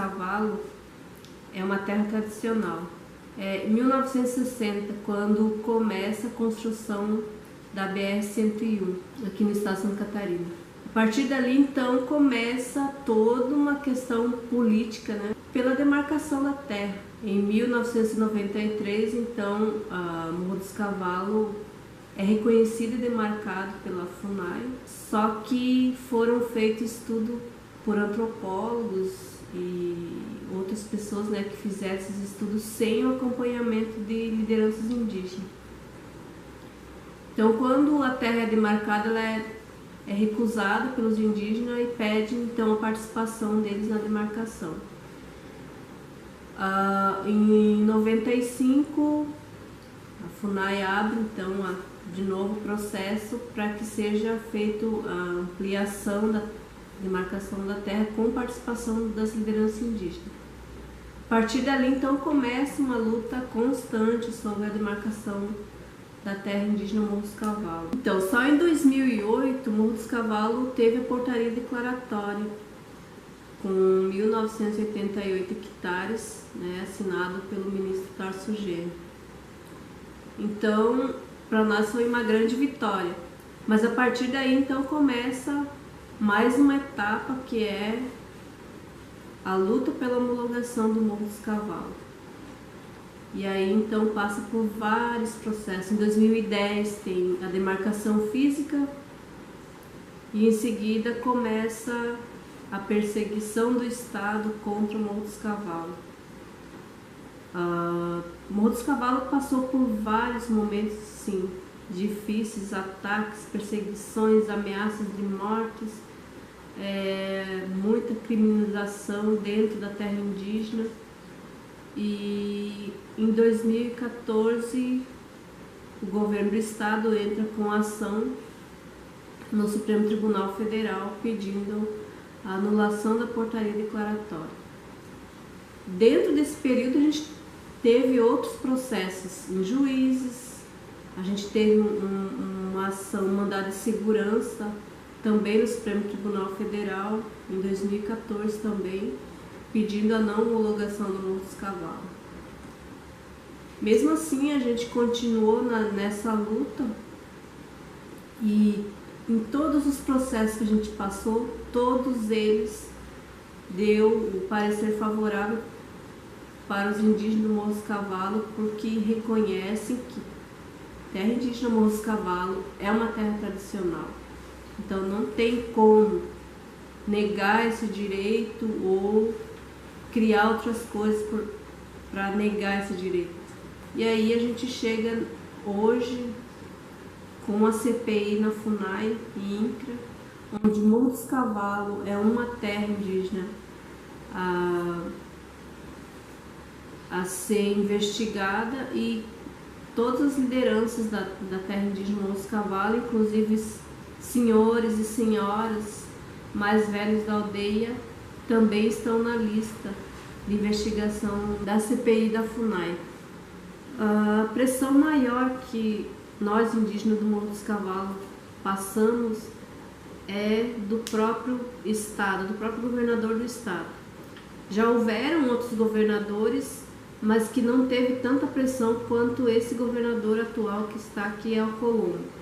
Cavalos é uma terra tradicional. É 1960, quando começa a construção da BR-101, aqui no estado de Santa Catarina. A partir dali, então, começa toda uma questão política, né, pela demarcação da terra. Em 1993, então, Morro dos Cavalos é reconhecido e demarcado pela FUNAI, só que foram feitos estudos por antropólogos e outras pessoas, né, que fizeram esses estudos sem o acompanhamento de lideranças indígenas. Então, quando a terra é demarcada, ela é recusada pelos indígenas e pede então a participação deles na demarcação. Em 95, a FUNAI abre então de novo o processo para que seja feita a ampliação da demarcação da terra com participação das lideranças indígenas. A partir dali, então, começa uma luta constante sobre a demarcação da terra indígena Morro dos Cavalos. Então, só em 2008, Morro dos Cavalos teve a portaria declaratória com 1.988 hectares, né, assinado pelo ministro Tarso Genro. Então, para nós foi uma grande vitória. Mas a partir daí, então, começa mais uma etapa, que é a luta pela homologação do Morro dos Cavalos. E aí, então, passa por vários processos. Em 2010 tem a demarcação física e em seguida começa a perseguição do Estado contra o Morro dos Cavalos. Morro dos Cavalos passou por vários momentos, sim, difíceis, ataques, perseguições, ameaças de mortes, muita criminalização dentro da terra indígena. E em 2014 o governo do estado entra com ação no Supremo Tribunal Federal pedindo a anulação da portaria declaratória. Dentro desse período a gente teve outros processos em juízes, a gente teve uma ação, um mandado de segurança também no Supremo Tribunal Federal em 2014 também, pedindo a não homologação do Morro dos Cavalos. Mesmo assim, a gente continuou nessa luta e em todos os processos que a gente passou, todos eles deu o parecer favorável para os indígenas do Morro dos Cavalos, porque reconhecem que terra indígena Morro dos Cavalos é uma terra tradicional. Então não tem como negar esse direito ou criar outras coisas para negar esse direito. E aí a gente chega hoje com a CPI na FUNAI e INCRA, onde Morro dos Cavalos é uma terra indígena a ser investigada, e todas as lideranças da terra indígena Morro dos Cavalos, inclusive senhores e senhoras mais velhos da aldeia, também estão na lista de investigação da CPI da FUNAI. A pressão maior que nós indígenas do Morro dos Cavalos passamos é do próprio estado, do próprio governador do estado. Já houveram outros governadores, mas que não teve tanta pressão quanto esse governador atual que está aqui, é o Colombo.